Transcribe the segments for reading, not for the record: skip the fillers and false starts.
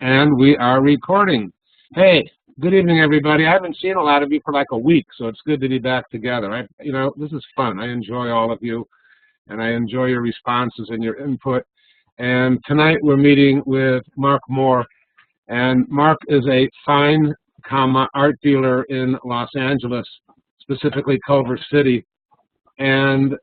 And we are recording. Hey, good evening, everybody. I haven't seen a lot of you for like a week, so it's good to be back together. This is fun. I enjoy all of you, and I enjoy your responses and your input. And tonight we're meeting with Mark Moore, and Mark is a fine, art dealer in Los Angeles, specifically Culver City. And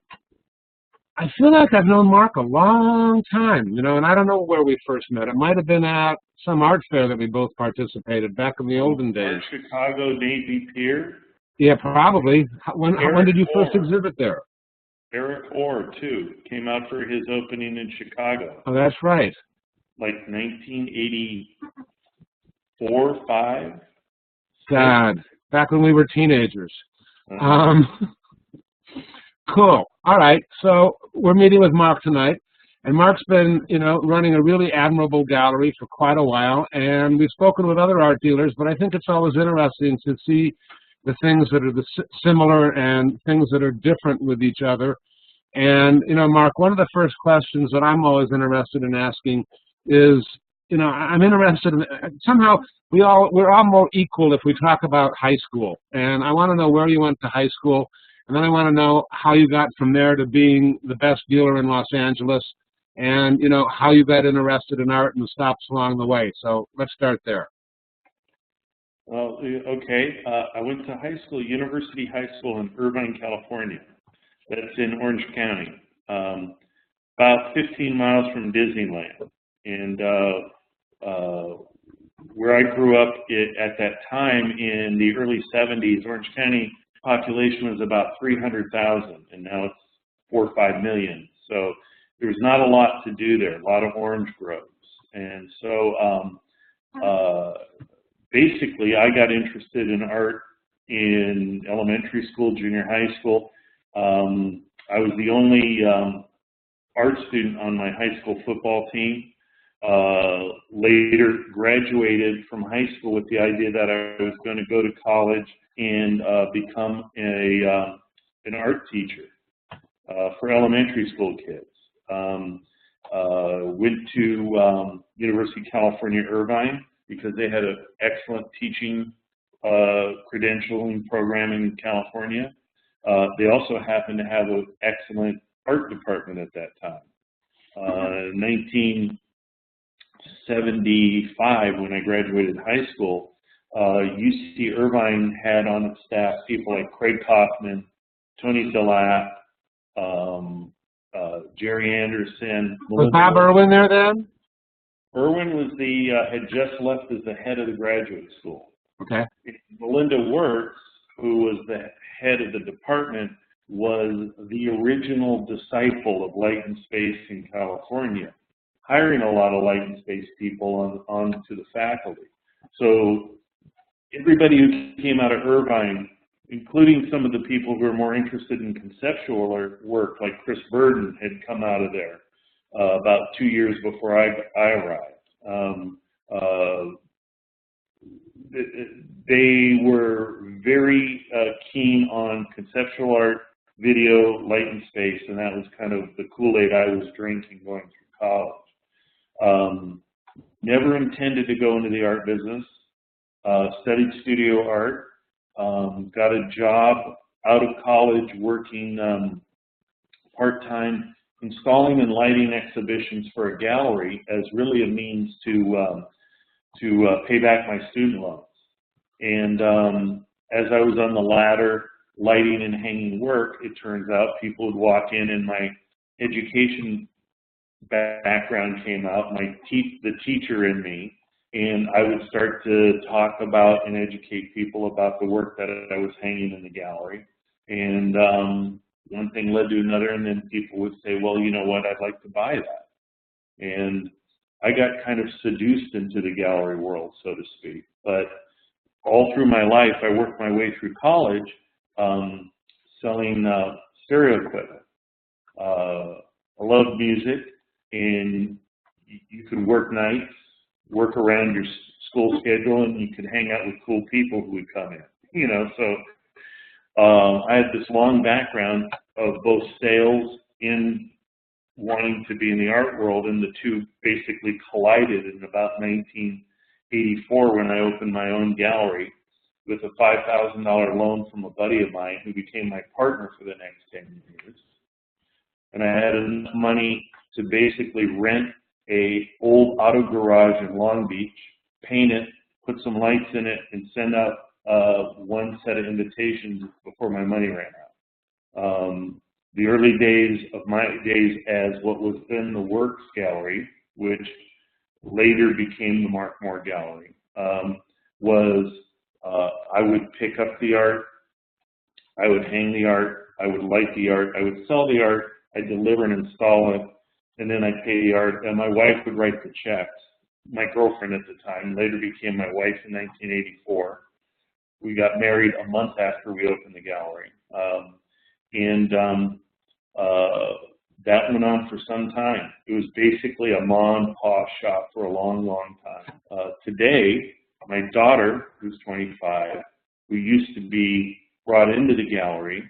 I feel like I've known Mark a long time, and I don't know where we first met. It might have been at some art fair that we both participated back in the olden days. Chicago Navy Pier? Yeah, probably. When did you first exhibit there? Eric Orr, too, came out for his opening in Chicago. Oh, that's right. Like 1984, 5? God, back when we were teenagers. Cool. All right. So we're meeting with Mark tonight, and Mark's been, running a really admirable gallery for quite a while, and we've spoken with other art dealers, but I think it's always interesting to see the things that are similar and things that are different with each other. And, Mark, one of the first questions that I'm always interested in asking is, I'm interested in, somehow we're all more equal if we talk about high school, and I want to know where you went to high school. And then I want to know how you got from there to being the best dealer in Los Angeles, and, how you got interested in art and the stops along the way. So let's start there. Well, okay. I went to University High School in Irvine, California. That's in Orange County, about 15 miles from Disneyland. And where I grew up at that time in the early 70s, Orange County population was about 300,000, and now it's 4 or 5 million. So there was not a lot to do there, a lot of orange groves. And so basically I got interested in art in elementary school, junior high school. I was the only art student on my high school football team. Later graduated from high school with the idea that I was going to go to college and become an art teacher for elementary school kids. Went to University of California, Irvine, because they had an excellent teaching credentialing program in California. They also happened to have an excellent art department at that time. 1975, when I graduated high school, UC Irvine had on its staff people like Craig Kaufman, Tony Delap, Jerry Anderson. Was Bob Irwin there then? Irwin was had just left as the head of the graduate school. Okay. Melinda Wirtz, who was the head of the department, was the original disciple of Light and Space in California, hiring a lot of light and space people onto the faculty. So everybody who came out of Irvine, including some of the people who were more interested in conceptual work, like Chris Burden, had come out of there about 2 years before I arrived. They were very keen on conceptual art, video, light and space, and that was kind of the Kool-Aid I was drinking going through college. Never intended to go into the art business. Studied studio art. Got a job out of college working part-time installing and lighting exhibitions for a gallery as really a means to pay back my student loans. And as I was on the ladder, lighting and hanging work, it turns out people would walk in and my education background came out, the teacher in me, and I would start to talk about and educate people about the work that I was hanging in the gallery. And one thing led to another, and then people would say, well, you know what, I'd like to buy that. And I got kind of seduced into the gallery world, so to speak. But all through my life, I worked my way through college selling stereo equipment. I love music, and you could work nights, work around your school schedule, and you could hang out with cool people who would come in. So I had this long background of both sales in wanting to be in the art world, and the two basically collided in about 1984 when I opened my own gallery with a $5,000 loan from a buddy of mine who became my partner for the next 10 years. And I had enough money to basically rent a old auto garage in Long Beach, paint it, put some lights in it, and send out one set of invitations before my money ran out. The early days of my days as what was then the Works Gallery, which later became the Mark Moore Gallery, was I would pick up the art, I would hang the art, I would light the art, I would sell the art, I'd deliver and install it, and then I'd pay the art, and my wife would write the checks. My girlfriend at the time, later became my wife in 1984. We got married a month after we opened the gallery. That went on for some time. It was basically a mom and pop shop for a long, long time. Today, my daughter, who's 25, who used to be brought into the gallery,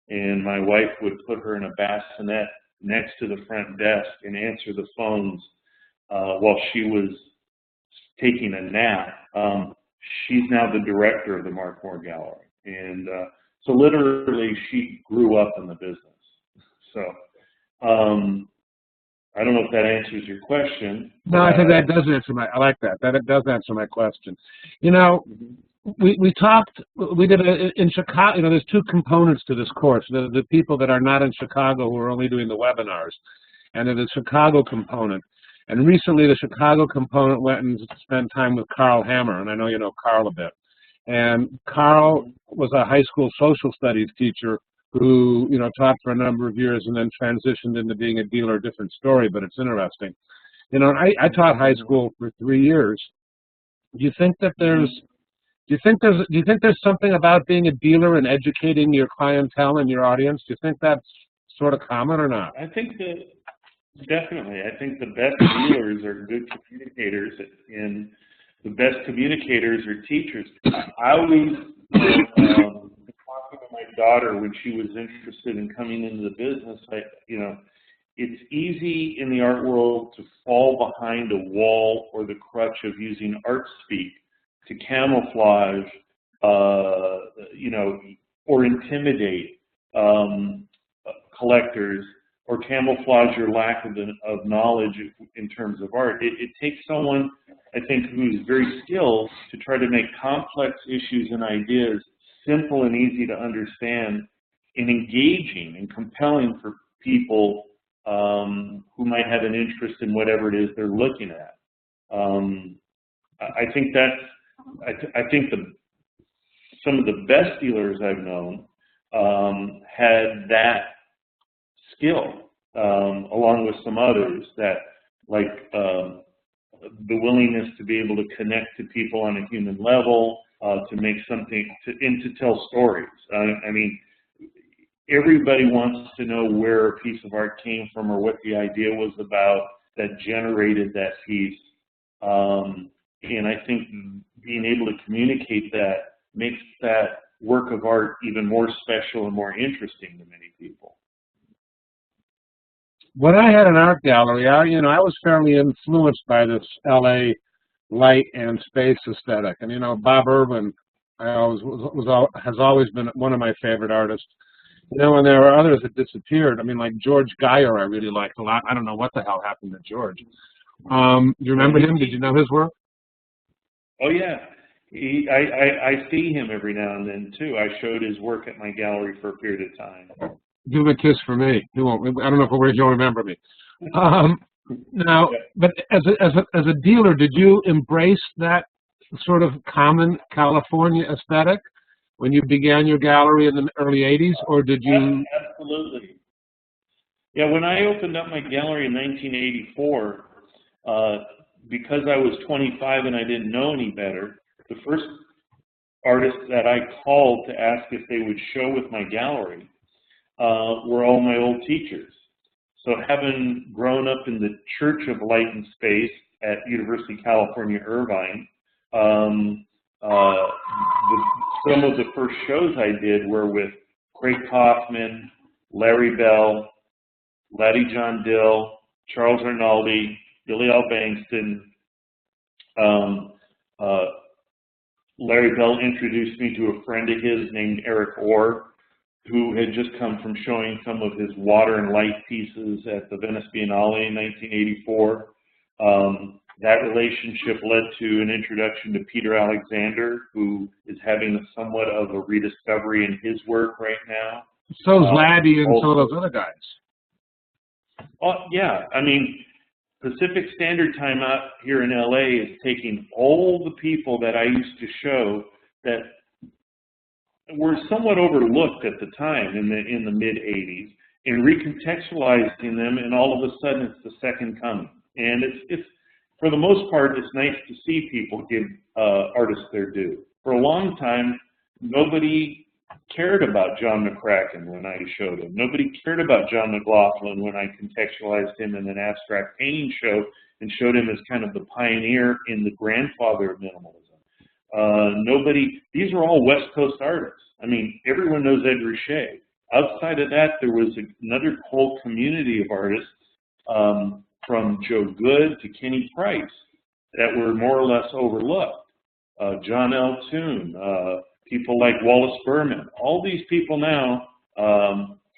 and my wife would put her in a bassinet next to the front desk and answer the phones while she was taking a nap. She's now the director of the Mark Moore Gallery. And so literally she grew up in the business. So I don't know if that answers your question. No, I think that does answer I like that. It does answer my question. You know, we talked, we did in Chicago, you know, there's two components to this course. The people that are not in Chicago who are only doing the webinars, and then the Chicago component. And recently the Chicago component went and spent time with Carl Hammer, and I know you know Carl a bit. And Carl was a high school social studies teacher who, you know, taught for a number of years and then transitioned into being a dealer, different story, but it's interesting. You know, I taught high school for 3 years. Do you think there's something about being a dealer and educating your clientele and your audience? Do you think that's sort of common or not? I think that definitely. I think the best dealers are good communicators, and the best communicators are teachers. I always talking to my daughter when she was interested in coming into the business. You know, it's easy in the art world to fall behind a wall or the crutch of using art speak to camouflage, you know, or intimidate collectors, or camouflage your lack of knowledge in terms of art. It takes someone, I think, who's very skilled to try to make complex issues and ideas simple and easy to understand and engaging and compelling for people who might have an interest in whatever it is they're looking at. I think some of the best dealers I've known had that skill, along with some others that, like the willingness to be able to connect to people on a human level, to make something, to tell stories. I mean, everybody wants to know where a piece of art came from or what the idea was about that generated that piece. And I think being able to communicate that makes that work of art even more special and more interesting to many people. When I had an art gallery, I was fairly influenced by this LA light and space aesthetic. And, you know, Bob Urban has always been one of my favorite artists. You know, and there were others that disappeared. I mean, like George Geyer I really liked a lot. I don't know what the hell happened to George. Do you remember him? Did you know his work? Oh, yeah. I see him every now and then, too. I showed his work at my gallery for a period of time. Give him a kiss for me. He won't. I don't know if he'll remember me. Now, but as a dealer, did you embrace that sort of common California aesthetic when you began your gallery in the early 80s, or did you? Absolutely. Yeah, when I opened up my gallery in 1984, because I was 25 and I didn't know any better, the first artists that I called to ask if they would show with my gallery were all my old teachers. So having grown up in the Church of Light and Space at University of California, Irvine, some of the first shows I did were with Craig Kaufman, Larry Bell, Laddie John Dill, Charles Arnaldi, Billy L. Bankston. Larry Bell introduced me to a friend of his named Eric Orr, who had just come from showing some of his water and light pieces at the Venice Biennale in 1984. That relationship led to an introduction to Peter Alexander, who is having somewhat of a rediscovery in his work right now. So is Laddie and some of those other guys. Yeah, I mean, Pacific Standard Time out here in LA is taking all the people that I used to show that were somewhat overlooked at the time in the mid 80s and recontextualizing them, and all of a sudden it's the second coming. And it's for the most part, it's nice to see people give artists their due. For a long time, nobody cared about John McCracken when I showed him. Nobody cared about John McLaughlin when I contextualized him in an abstract painting show and showed him as kind of the pioneer and the grandfather of minimalism. These are all West Coast artists. I mean, everyone knows Ed Ruscha. Outside of that, there was another whole community of artists, from Joe Good to Kenny Price, that were more or less overlooked. John L. Toon, people like Wallace Berman. All these people now,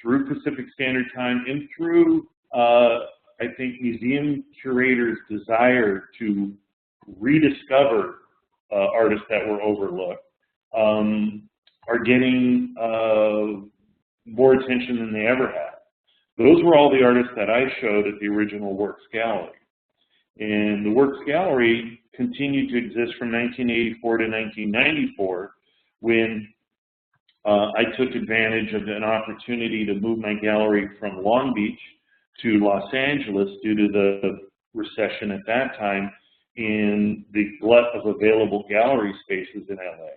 through Pacific Standard Time and through, I think, museum curators' desire to rediscover artists that were overlooked, are getting more attention than they ever had. Those were all the artists that I showed at the original Works Gallery. And the Works Gallery continued to exist from 1984 to 1994, when I took advantage of an opportunity to move my gallery from Long Beach to Los Angeles due to the recession at that time and the glut of available gallery spaces in LA.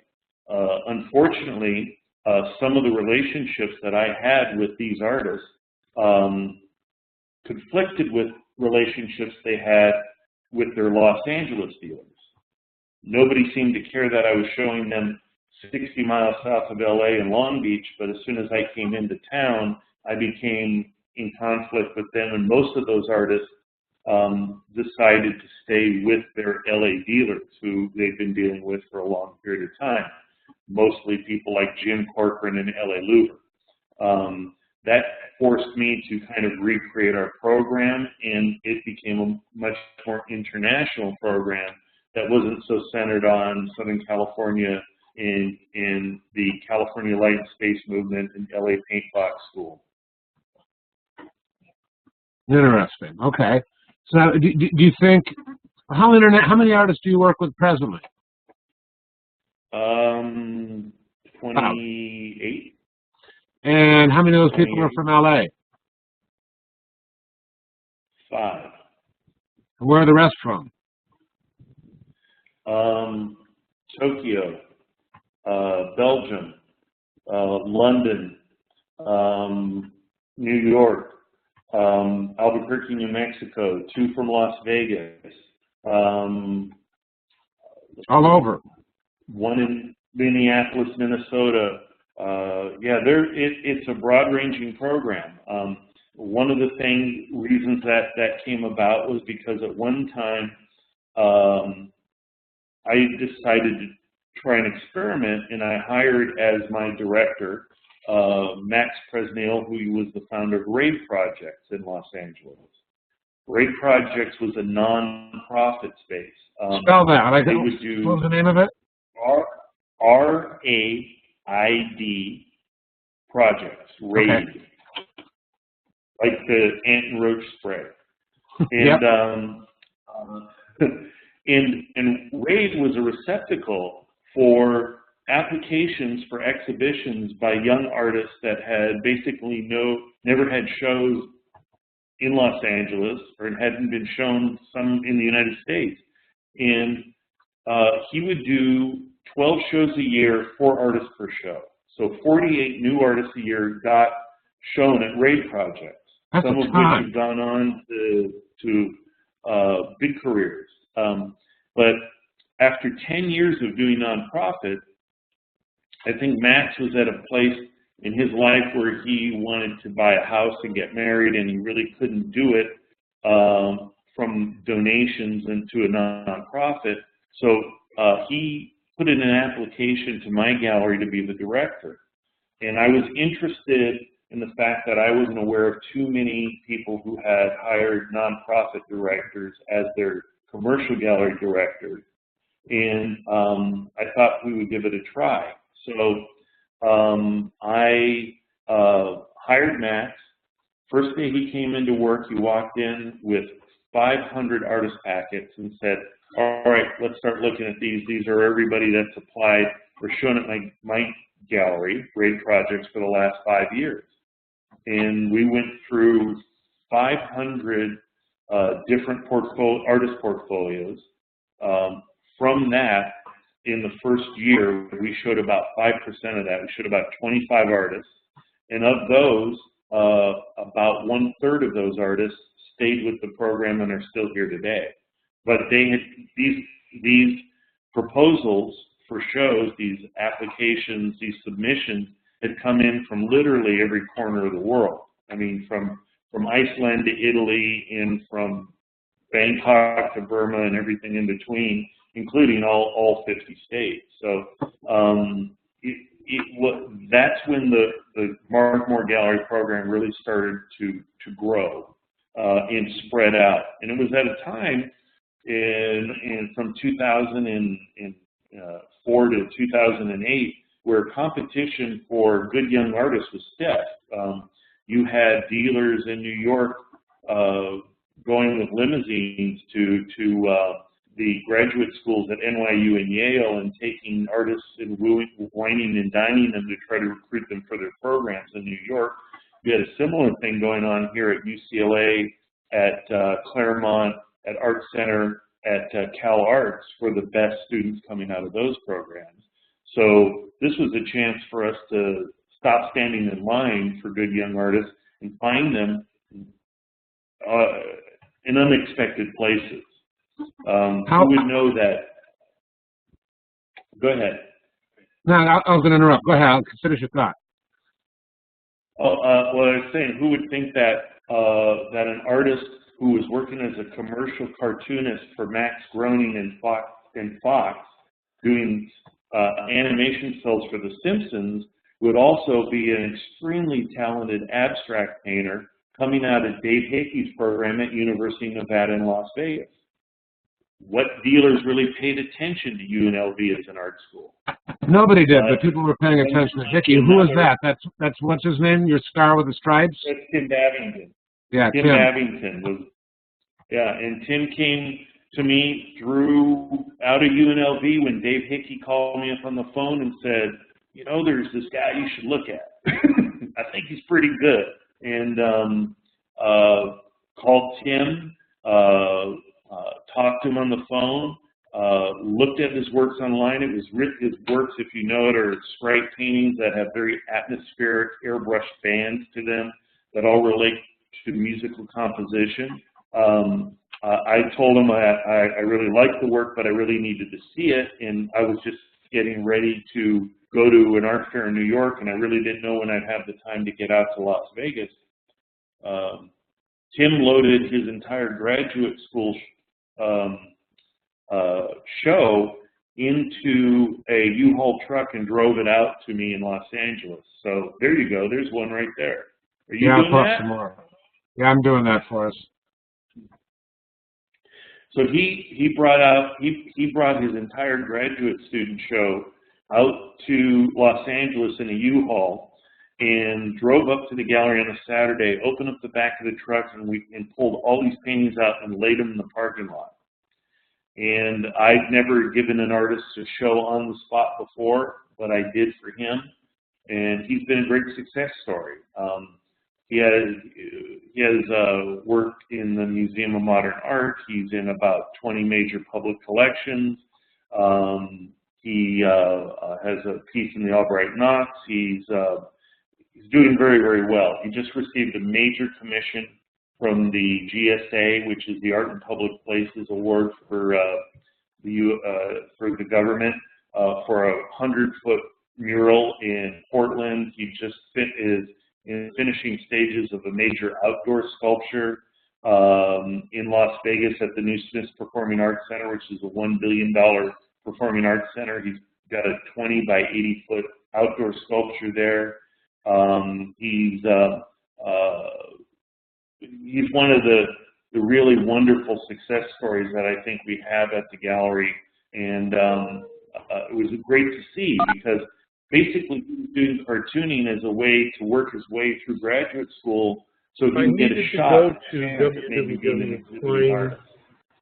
Unfortunately, some of the relationships that I had with these artists conflicted with relationships they had with their Los Angeles dealers. Nobody seemed to care that I was showing them 60 miles south of LA and Long Beach, but as soon as I came into town, I became in conflict with them, and most of those artists decided to stay with their LA dealers who they've been dealing with for a long period of time, mostly people like Jim Corcoran and L.A. Louver. That forced me to kind of recreate our program, and it became a much more international program that wasn't so centered on Southern California in the California Light and Space Movement and LA Paint Box School. Interesting. Okay. So do you think, how many artists do you work with presently? 28. And how many of those people are from LA? 5. Where are the rest from? Tokyo, Belgium, London, New York, Albuquerque, New Mexico, 2 from Las Vegas. All over. 1 in Minneapolis, Minnesota. It's a broad-ranging program. One of the reasons that came about was because at one time I decided to try an experiment, and I hired as my director Max Presnell, who was the founder of Raid Projects in Los Angeles. Raid Projects was a non-profit space. Spell that. What was the name of it? RAID Projects. Raid. Okay. Like the ant and roach spray. And, and RAID was a receptacle for applications for exhibitions by young artists that had basically never had shows in Los Angeles or hadn't been shown some in the United States. And he would do 12 shows a year, 4 artists per show. So 48 new artists a year got shown at Raid Projects. That's some of which have gone on to big careers. But after 10 years of doing nonprofit, I think Max was at a place in his life where he wanted to buy a house and get married, and he really couldn't do it from donations into a nonprofit. So he put in an application to my gallery to be the director. And I was interested in the fact that I wasn't aware of too many people who had hired nonprofit directors as their commercial gallery directors. And I thought we would give it a try. So I hired Max. First day he came into work, he walked in with 500 artist packets and said, all right, let's start looking at these. These are everybody that's applied or shown at my gallery, grade projects for the last 5 years. And we went through 500 different artist portfolios. From that, in the first year, we showed about 5% of that. We showed about 25 artists. And of those, about 1/3 of those artists stayed with the program and are still here today. But they had these proposals for shows, these applications, these submissions had come in from literally every corner of the world. I mean, from Iceland to Italy and from Bangkok to Burma and everything in between, including all 50 states. So that's when the Mark Moore Gallery program really started to grow and spread out. And it was at a time from 2004 to 2008 where competition for good young artists was stiff. You had dealers in New York going with limousines to the graduate schools at NYU and Yale and taking artists and whining and dining them to try to recruit them for their programs in New York. We had a similar thing going on here at UCLA, at Claremont, at Art Center, at Cal Arts for the best students coming out of those programs. So this was a chance for us to stop standing in line for good young artists and find them in unexpected places. Who would know that? Go ahead. No, I was going to interrupt. Go ahead. I'll finish your thought. Well, I was saying, who would think that that an artist who was working as a commercial cartoonist for Max Groening and Fox doing animation stills for The Simpsons would also be an extremely talented abstract painter coming out of Dave Hickey's program at University of Nevada in Las Vegas. What dealers really paid attention to UNLV as an art school? Nobody did, but people were paying attention to Hickey. Who was that? That's what's his name? Your star with the stripes? That's Tim Babington. Yeah, Tim Babington was. Yeah, and Tim came to me out of UNLV when Dave Hickey called me up on the phone and said, you know, there's this guy you should look at. I think he's pretty good. And called Tim, talked to him on the phone, looked at his works online. It was his works, if you know it, are sprite paintings that have very atmospheric airbrushed bands to them that all relate to musical composition. I told him I really liked the work, but I really needed to see it, and I was just getting ready to go to an art fair in New York, and I really didn't know when I'd have the time to get out to Las Vegas. Tim loaded his entire graduate school show into a U-Haul truck and drove it out to me in Los Angeles. So there you go. There's one right there. Are you doing that? Some more. Yeah, I'm doing that for us. So he brought his entire graduate student show out to Los Angeles in a U-Haul and drove up to the gallery on a Saturday, opened up the back of the truck, and pulled all these paintings out and laid them in the parking lot. And I'd never given an artist a show on the spot before, but I did for him, and he's been a great success story. He has work in the Museum of Modern Art. He's in about 20 major public collections. He has a piece in the Albright Knox. He's doing very, very well. He just received a major commission from the GSA, which is the Art in Public Places Award for the government, for a 100-foot mural in Portland. He just is in finishing stages of a major outdoor sculpture in Las Vegas at the new Smith's Performing Arts Center, which is a $1 billion performing arts center. He's got a 20 by 80 foot outdoor sculpture there. He's one of the really wonderful success stories that I think we have at the gallery, and it was great to see because basically he was doing cartooning as a way to work his way through graduate school so he can get a shot. www.Klein.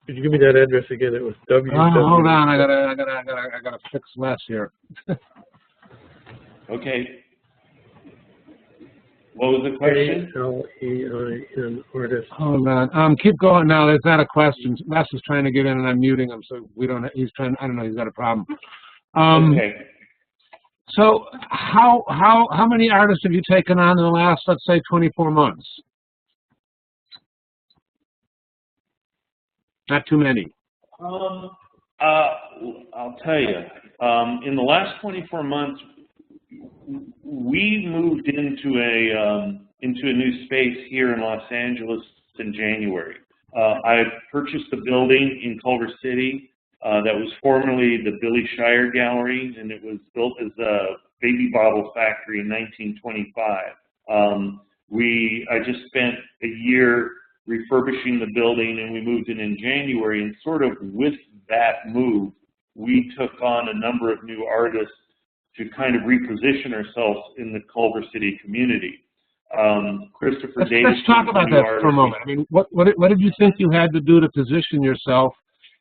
Could you give me that address again? It was www. Hold on, I gotta fix Les here. Okay. What was the question? Klein artist. Hold on. Keep going now. There's not a question. Les is trying to get in, and I'm muting him, so we don't. He's trying. I don't know. He's got a problem. Okay. So how many artists have you taken on in the last, let's say, 24 months? Not too many. I'll tell you. In the last 24 months, we moved into a new space here in Los Angeles in January. I purchased a building in Culver City that was formerly the Billy Shire Gallery, and it was built as a baby bottle factory in 1925. I just spent a year refurbishing the building, and we moved in January, and sort of with that move, we took on a number of new artists to kind of reposition ourselves in the Culver City community. Christopher Davis. Let's talk about that for a moment. I mean, what did you think you had to do to position yourself,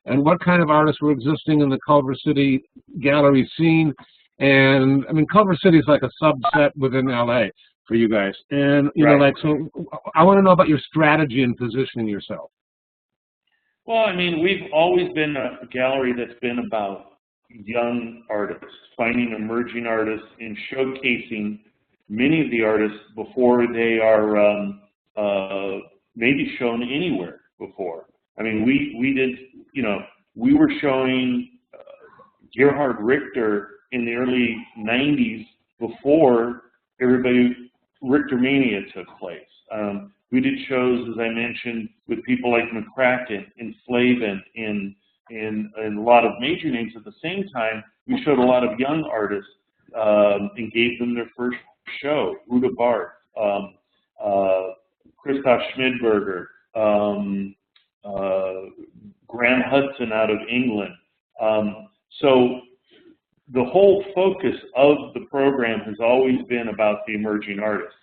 and what kind of artists were existing in the Culver City gallery scene? And I mean, Culver City is like a subset within LA for you guys. And you know, like, so I want to know about your strategy in positioning yourself. Well, I mean, we've always been a gallery that's been about young artists, finding emerging artists and showcasing many of the artists before they are maybe shown anywhere before. I mean, we did, you know, we were showing Gerhard Richter in the early 90s before Richter Mania took place. We did shows, as I mentioned, with people like McCracken and Slavin and a lot of major names. At the same time, we showed a lot of young artists and gave them their first show. Uda Barth, Christoph Schmidberger, Graham Hudson out of England. So the whole focus of the program has always been about the emerging artists.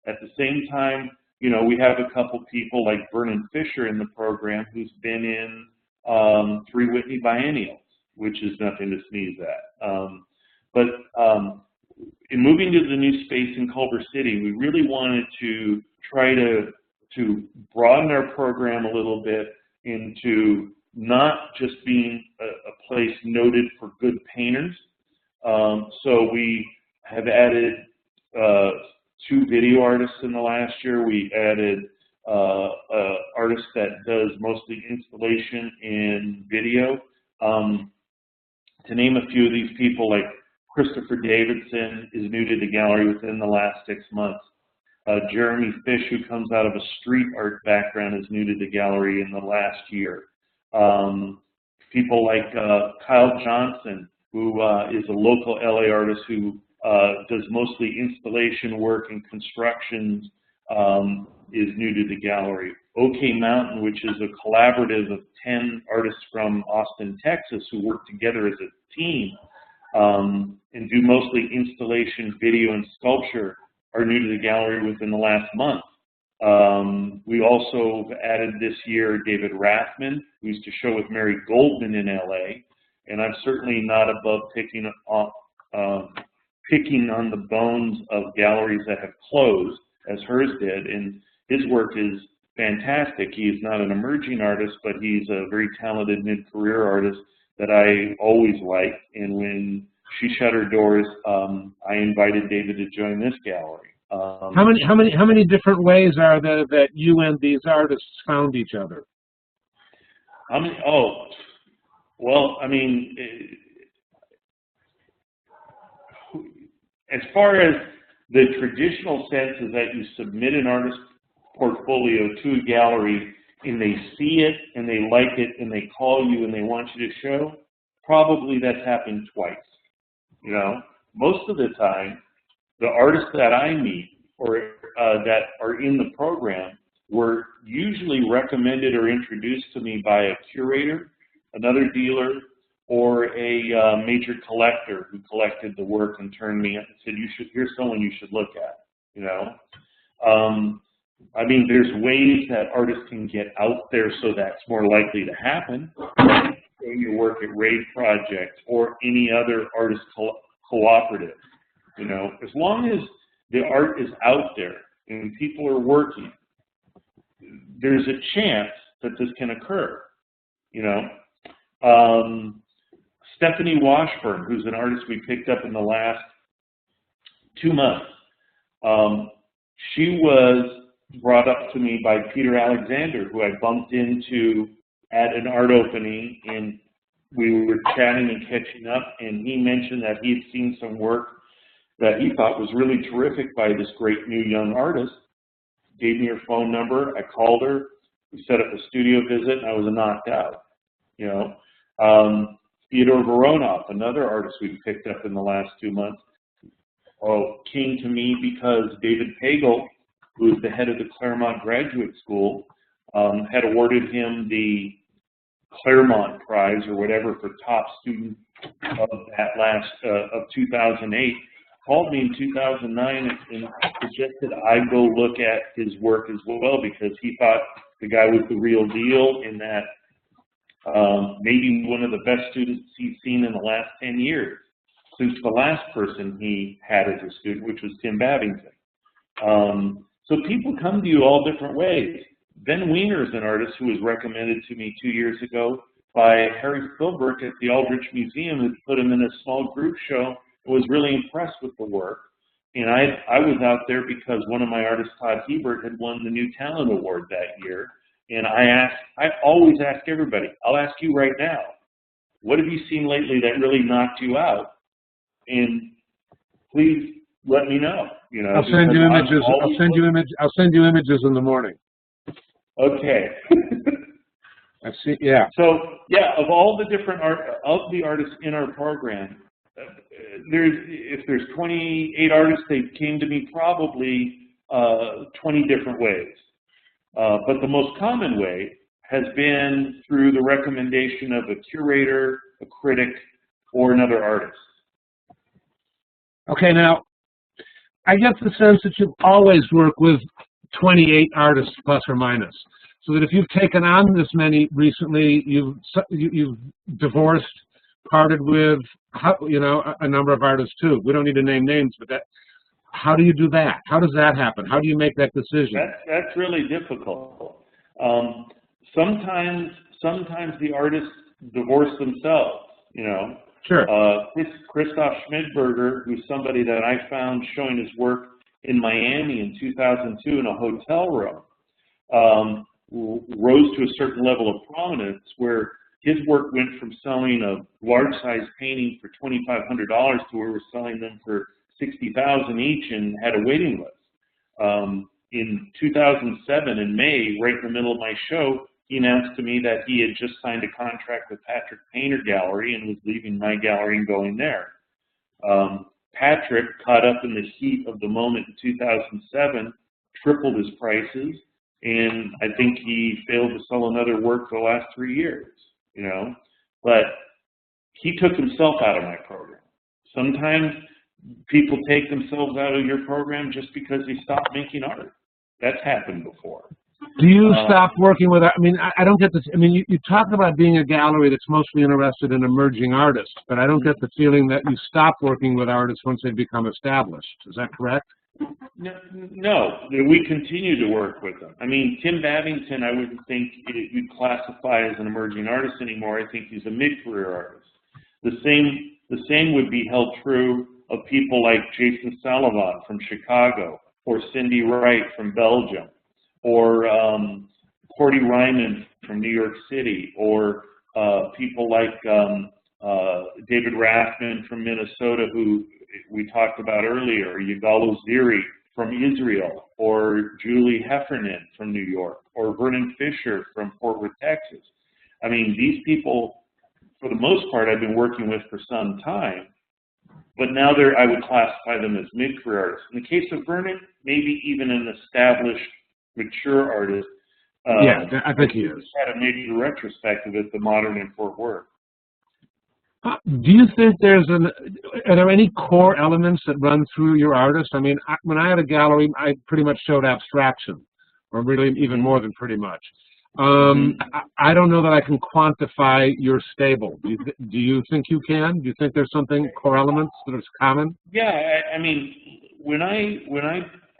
At the same time, you know, we have a couple people like Vernon Fisher in the program who's been in 3 Whitney Biennials, which is nothing to sneeze at. But in moving to the new space in Culver City, we really wanted to try to broaden our program a little bit into not just being a place noted for good painters. So we have added 2 video artists in the last year. We added an artist that does mostly installation and video. To name a few of these people, like Christopher Davidson is new to the gallery within the last 6 months. Jeremy Fish, who comes out of a street art background, is new to the gallery in the last year. People like Kyle Johnson, who is a local LA artist who does mostly installation work and constructions, is new to the gallery. OK Mountain, which is a collaborative of 10 artists from Austin, Texas, who work together as a team and do mostly installation, video, and sculpture, are new to the gallery within the last month. We also added this year David Rathman, who used to show with Mary Goldman in LA, and I'm certainly not above picking on the bones of galleries that have closed, as hers did, and his work is fantastic. He is not an emerging artist, but he's a very talented mid-career artist that I always liked, and when she shut her doors, I invited David to join this gallery. How many different ways are there that you and these artists found each other? How many? Oh, well, I mean, as far as The traditional sense is that you submit an artist portfolio to a gallery and they see it and they like it and they call you and they want you to show. Probably that's happened twice. You know, most of the time, the artists that I meet or that are in the program were usually recommended or introduced to me by a curator, another dealer, or a major collector who collected the work and turned me and said, here's someone you should look at, you know. I mean, there's ways that artists can get out there so that's more likely to happen. Doing your work at Raid Project or any other artist cooperative, you know. As long as the art is out there and people are working, there's a chance that this can occur, you know. Stephanie Washburn, who's an artist we picked up in the last 2 months, she was brought up to me by Peter Alexander, who I bumped into at an art opening, and we were chatting and catching up, and he mentioned that he had seen some work that he thought was really terrific by this great new young artist. Gave me her phone number, I called her, we set up a studio visit, and I was knocked out, you know. Theodore Voronoff, another artist we've picked up in the last 2 months, came to me because David Pagel, who is the head of the Claremont Graduate School, had awarded him the Claremont Prize or whatever for top student of that of 2008. Called me in 2009 and suggested I go look at his work as well because he thought the guy was the real deal and that maybe one of the best students he's seen in the last 10 years since the last person he had as a student, which was Tim Babington. So people come to you all different ways. Ben Wiener is an artist who was recommended to me 2 years ago by Harry Philbrook at the Aldrich Museum, who put him in a small group show and was really impressed with the work. And I was out there because one of my artists, Todd Hebert, had won the New Talent Award that year. And I always ask everybody, I'll ask you right now, what have you seen lately that really knocked you out? And please let me know. You know, I'll send you images. I'll send you images in the morning. Okay. I see. Yeah. So yeah, of all the different artists in our program, if there's 28 artists, they came to me probably 20 different ways. But the most common way has been through the recommendation of a curator, a critic, or another artist. Okay, now, I get the sense that you've always worked with 28 artists plus or minus. So that if you've taken on this many recently, you've divorced, parted with, you know, a number of artists too. We don't need to name names, but how do you do that? How does that happen? How do you make that decision? That's really difficult. Sometimes the artists divorce themselves, you know. Sure. Christoph Schmidberger, who's somebody that I found showing his work in Miami in 2002 in a hotel room, rose to a certain level of prominence where his work went from selling a large-size painting for $2,500 to where we're selling them for $60,000 each and had a waiting list. In 2007, in May, right in the middle of my show, he announced to me that he had just signed a contract with Patrick Painter Gallery and was leaving my gallery and going there. Patrick, caught up in the heat of the moment in 2007, tripled his prices, and I think he failed to sell another work for the last 3 years, you know. But he took himself out of my program. Sometimes people take themselves out of your program just because they stop making art. That's happened before. Do you stop working with, I mean, I don't get this, I mean, you talk about being a gallery that's mostly interested in emerging artists, but I don't get the feeling that you stop working with artists once they become established. Is that correct? No, we continue to work with them. I mean, Tim Babington, I wouldn't think you'd classify as an emerging artist anymore. I think he's a mid-career artist. The same would be held true of people like Jason Salavon from Chicago, or Cindy Wright from Belgium, or Cordy Ryman from New York City, or people like David Rathman from Minnesota, who we talked about earlier, or Yigalo Ziri from Israel, or Julie Heffernan from New York, or Vernon Fisher from Fort Worth, Texas. I mean, these people, for the most part, I've been working with for some time, but now I would classify them as mid-career artists. In the case of Vernon, maybe even an established, mature artist. Yeah, I think he is. Had a major retrospective at the Modern in Fort Worth. Do you think are there any core elements that run through your artist? I mean, when I had a gallery, I pretty much showed abstraction, or really even more than pretty much. I don't know that I can quantify your stable. Do you think you can? Do you think there's something, core elements that are common? Yeah, I mean, when I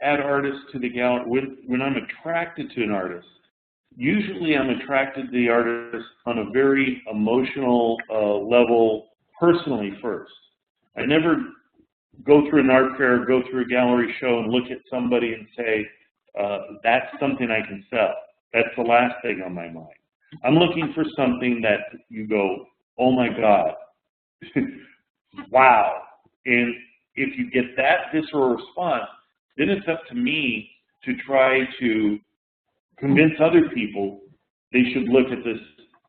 add artists to the gallery, when I'm attracted to an artist, usually I'm attracted to the artist on a very emotional level, personally first. I never go through an art fair, go through a gallery show and look at somebody and say, that's something I can sell. That's the last thing on my mind. I'm looking for something that you go, oh my God, wow. And if you get that visceral response, then it's up to me to try to convince other people they should look at this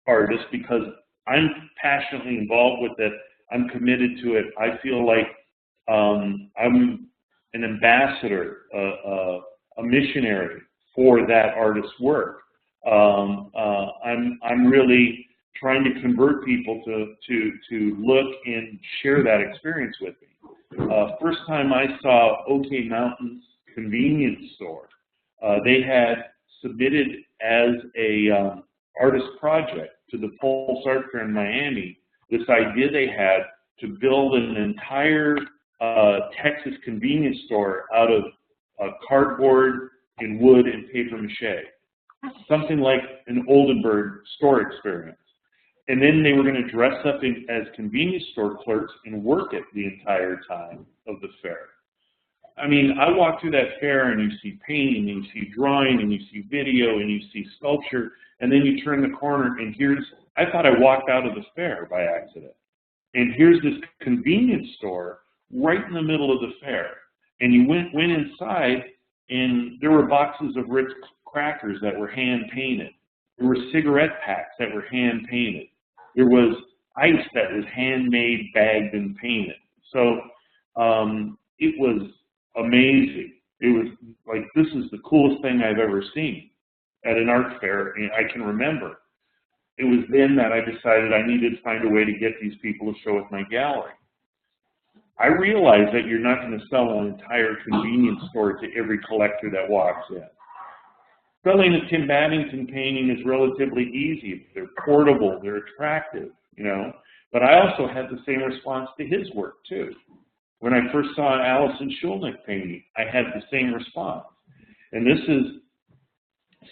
artist, because I'm passionately involved with it. I'm committed to it. I feel like I'm an ambassador, a missionary for that artist's work. I'm really trying to convert people to look and share that experience with me. First time I saw OK Mountain's convenience store, they had submitted as a artist project to the Pulse Art Fair in Miami this idea they had to build an entire Texas convenience store out of cardboard and wood and paper mache, something like an Oldenburg store experience. And then they were going to dress up as convenience store clerks and work it the entire time of the fair. I mean, I walk through that fair and you see painting, and you see drawing, and you see video, and you see sculpture, and then you turn the corner and I thought I walked out of the fair by accident. And here's this convenience store right in the middle of the fair. And you went inside, and there were boxes of Ritz crackers that were hand-painted. There were cigarette packs that were hand-painted. There was ice that was handmade, bagged, and painted. So it was amazing. It was like, this is the coolest thing I've ever seen at an art fair, and I can remember. It was then that I decided I needed to find a way to get these people to show at my gallery. I realized that you're not going to sell an entire convenience store to every collector that walks in. Selling a Tim Babington painting is relatively easy. They're portable, they're attractive, you know. But I also had the same response to his work, too. When I first saw an Alison Schulnick painting, I had the same response. And this is,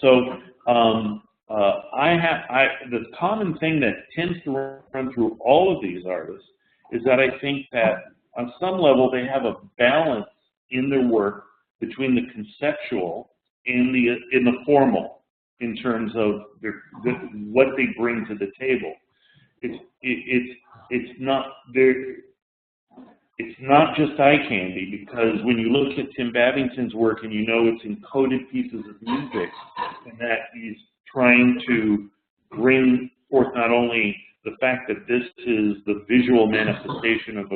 so the common thing that tends to run through all of these artists is that I think that on some level they have a balance in their work between the conceptual and the formal in terms of what they bring to the table. It's not just eye candy, because when you look at Tim Babington's work and you know it's encoded pieces of music, and that he's trying to bring forth not only the fact that this is the visual manifestation of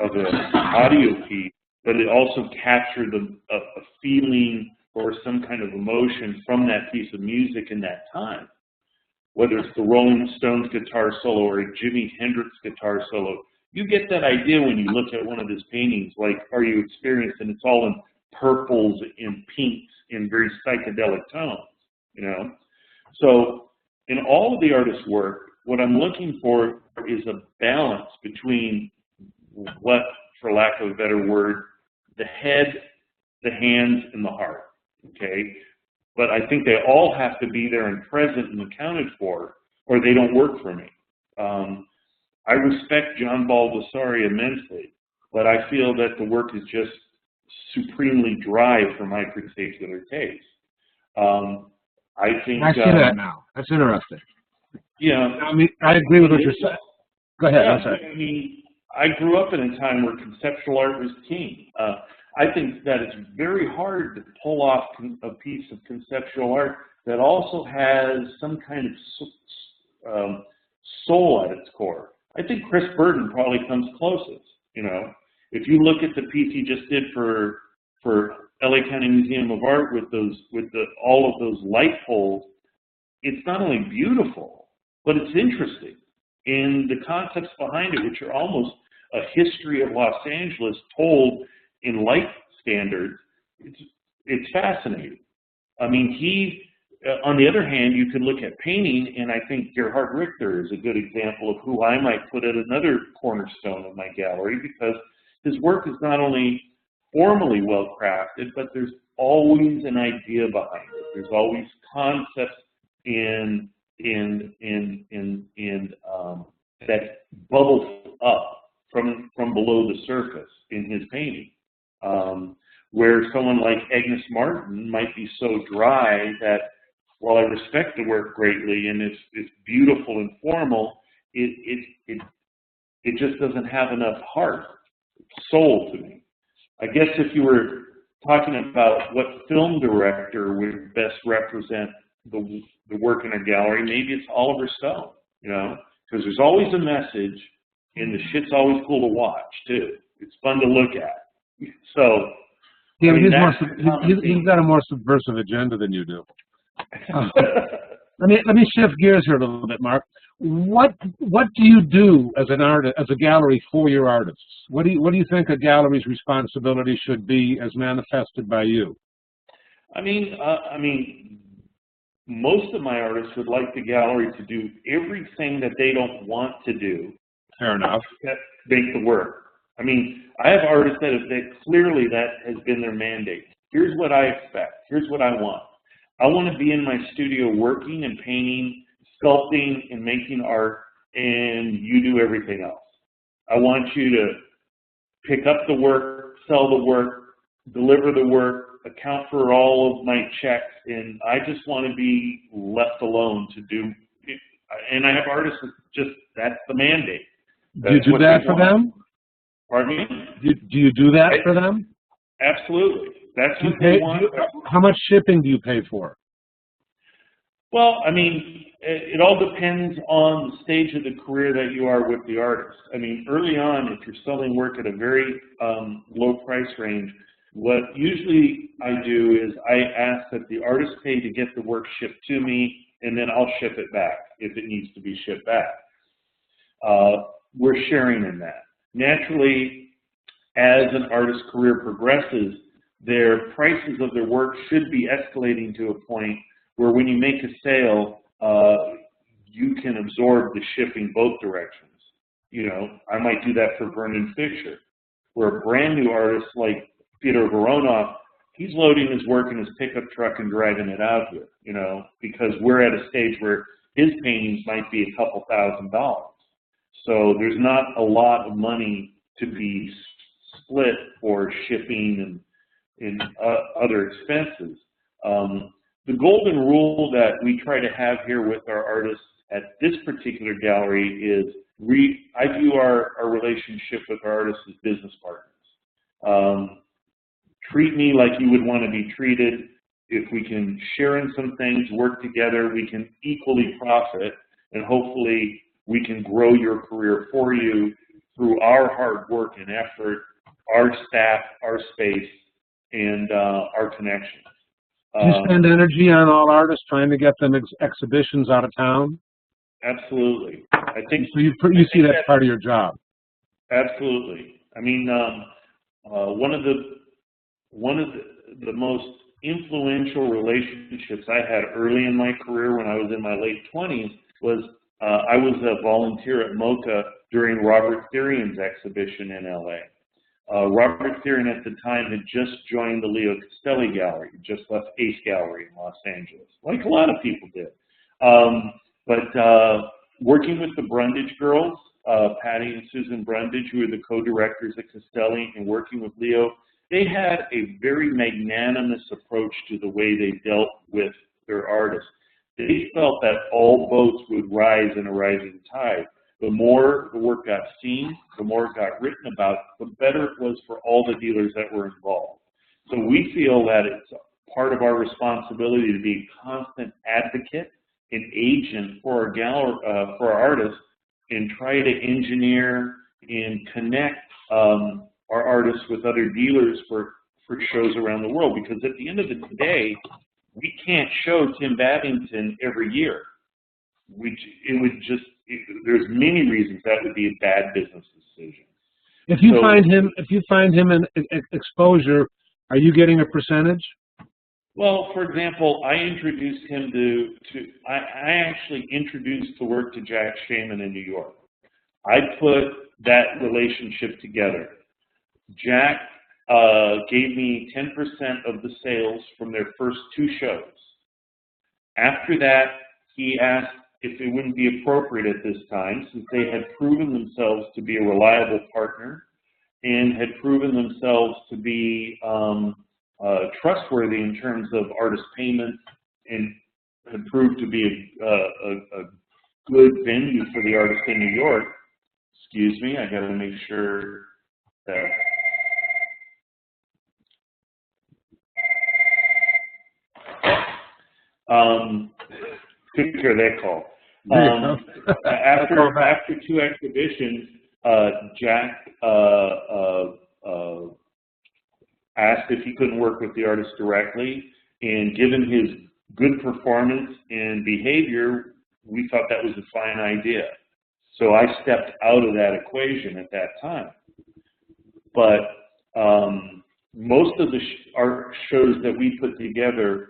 an audio piece, but it also captured a feeling or some kind of emotion from that piece of music in that time. Whether it's the Rolling Stones guitar solo or a Jimi Hendrix guitar solo, you get that idea when you look at one of his paintings, like Are You Experienced? And it's all in purples and pinks in very psychedelic tones, you know? So in all of the artist's work, what I'm looking for is a balance between what, for lack of a better word, the head, the hands, and the heart, okay? But I think they all have to be there and present and accounted for, or they don't work for me. I respect John Baldessari immensely, but I feel that the work is just supremely dry for my particular taste. I think... I see that now. That's interesting. Yeah. I mean, I agree with what you're saying. Go ahead. Yeah, I'm sorry. I mean, I grew up in a time where conceptual art was king. I think that it's very hard to pull off a piece of conceptual art that also has some kind of soul at its core. I think Chris Burden probably comes closest. You know, if you look at the piece he just did for LA County Museum of Art with all of those light poles, it's not only beautiful, but it's interesting. And the concepts behind it, which are almost a history of Los Angeles told in light standards, it's fascinating. I mean, on the other hand, you can look at painting, and I think Gerhard Richter is a good example of who I might put at another cornerstone of my gallery, because his work is not only formally well crafted, but there's always an idea behind it. There's always concepts that bubbles up from below the surface in his painting. Where someone like Agnes Martin might be so dry that, while I respect the work greatly and it's beautiful and formal, it just doesn't have enough heart, soul to me. I guess if you were talking about what film director would best represent the work in a gallery, maybe it's Oliver Stone, you know, because there's always a message, and the shit's always cool to watch too. It's fun to look at. So, yeah, I mean, he's got a more subversive agenda than you do. Let me shift gears here a little bit, Mark. What do you do as an artist, as a gallery, for your artists? What do you think a gallery's responsibility should be as manifested by you? I mean, most of my artists would like the gallery to do everything that they don't want to do. Fair enough. To make the work. I mean, I have artists that clearly that has been their mandate. Here's what I expect. Here's what I want. I want to be in my studio working and painting, sculpting, and making art, and you do everything else. I want you to pick up the work, sell the work, deliver the work, account for all of my checks, and I just want to be left alone to do it. And I have artists that that's the mandate. Do you do that for them? Pardon me? Do you do that for them? Absolutely. That's what they want. How much shipping do you pay for? Well, I mean, it all depends on the stage of the career that you are with the artist. I mean, early on, if you're selling work at a very low price range, what usually I do is I ask that the artist pay to get the work shipped to me, and then I'll ship it back if it needs to be shipped back. We're sharing in that. Naturally, as an artist's career progresses, their prices of their work should be escalating to a point where when you make a sale, you can absorb the shipping both directions. You know, I might do that for Vernon Fisher, where a brand new artist like Peter Voronoff, he's loading his work in his pickup truck and driving it out here, you know, because we're at a stage where his paintings might be a couple $1,000s. So there's not a lot of money to be split for shipping and other expenses. The golden rule that we try to have here with our artists at this particular gallery is I view our relationship with our artists as business partners. Treat me like you would want to be treated. If we can share in some things, work together, we can equally profit, and hopefully we can grow your career for you through our hard work and effort, our staff, our space, and our connections. Do you spend energy on all artists trying to get them exhibitions out of town? Absolutely. I think so. You see that's part of your job. Absolutely. I mean, one of the most influential relationships I had early in my career when I was in my late 20s was I was a volunteer at MoCA during Robert Therian's exhibition in LA. Robert Therian at the time had just joined the Leo Castelli Gallery, just left Ace Gallery in Los Angeles, like a lot of people did. But working with the Brundage girls, Patty and Susan Brundage, who are the co-directors at Castelli, and working with Leo, they had a very magnanimous approach to the way they dealt with their artists. They felt that all boats would rise in a rising tide. the more the work got seen, the more it got written about, the better it was for all the dealers that were involved. So we feel that it's part of our responsibility to be a constant advocate and agent for our for our artists, and try to engineer and connect our artists with other dealers for shows around the world. Because at the end of the day, we can't show Tim Babington every year. There's many reasons that would be a bad business decision. If you find him in exposure, are you getting a percentage? Well, for example, I introduced him I actually introduced the work to Jack Shaman in New York. I put that relationship together. Jack gave me 10% of the sales from their first 2 shows. After that, he asked if it wouldn't be appropriate at this time, since they had proven themselves to be a reliable partner and had proven themselves to be trustworthy in terms of artist payment, and had proved to be a good venue for the artist in New York. Excuse me, I got to make sure that. Took care of that call. After 2 exhibitions, Jack asked if he couldn't work with the artist directly, and given his good performance and behavior, we thought that was a fine idea. So I stepped out of that equation at that time. But most of the art shows that we put together,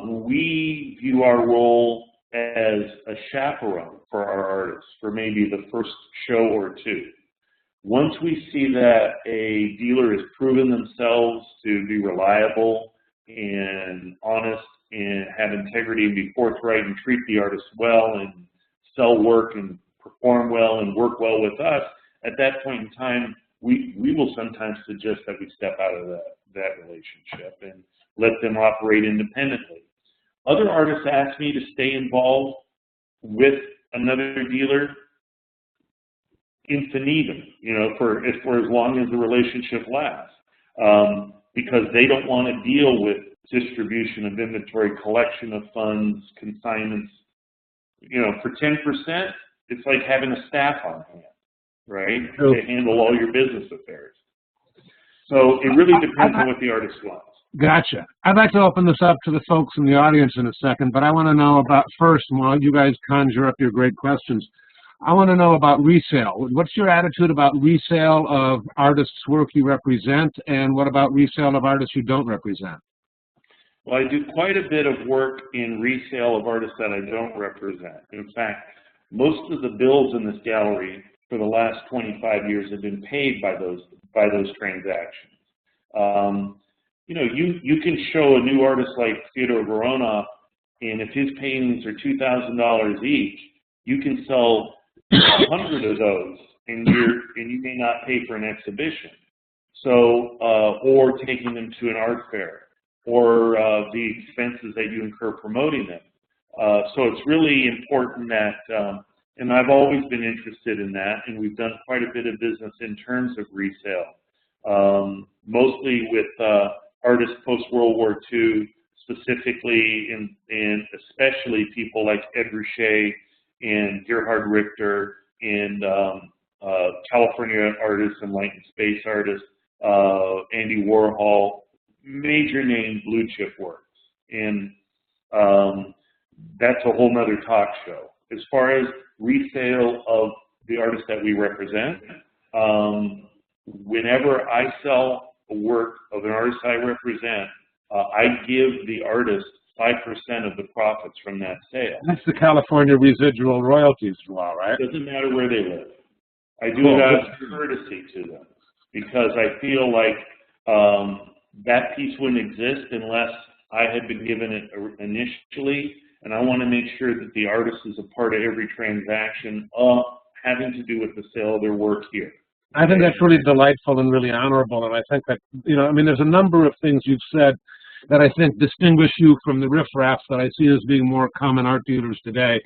we view our role as a chaperone for our artists for maybe the first show or 2. Once we see that a dealer has proven themselves to be reliable and honest and have integrity and be forthright and treat the artist well and sell work and perform well and work well with us, at that point in time, we will sometimes suggest that we step out of that relationship and let them operate independently. Other artists ask me to stay involved with another dealer infinitum, for as long as the relationship lasts, because they don't want to deal with distribution of inventory, collection of funds, consignments. For 10%, it's like having a staff on hand, right, to handle all your business affairs. So it really depends on what the artist wants. Gotcha. I'd like to open this up to the folks in the audience in a second, but I want to know about first, while you guys conjure up your great questions, I want to know about resale. What's your attitude about resale of artists' work you represent, and what about resale of artists you don't represent? Well, I do quite a bit of work in resale of artists that I don't represent. In fact, most of the bills in this gallery for the last 25 years have been paid by those transactions. You can show a new artist like Fyodor Voronov, and if his paintings are $2,000 each, you can sell 100 of those, and you may not pay for an exhibition. So, or taking them to an art fair, or the expenses that you incur promoting them. So it's really important that, and I've always been interested in that, and we've done quite a bit of business in terms of resale, mostly with artists post-World War II, specifically, and especially people like Ed Ruscha and Gerhard Richter and California artists and light and space artists, Andy Warhol, major name blue chip works. And that's a whole nother talk show. As far as resale of the artists that we represent, whenever I sell a work of an artist I represent, I give the artist 5% of the profits from that sale. That's the California residual royalties law, right? It doesn't matter where they live. I do it out of courtesy to them, because I feel like that piece wouldn't exist unless I had been given it initially, and I want to make sure that the artist is a part of every transaction having to do with the sale of their work here. I think that's really delightful and really honorable, and I think that, there's a number of things you've said that I think distinguish you from the riffraffs that I see as being more common art dealers today.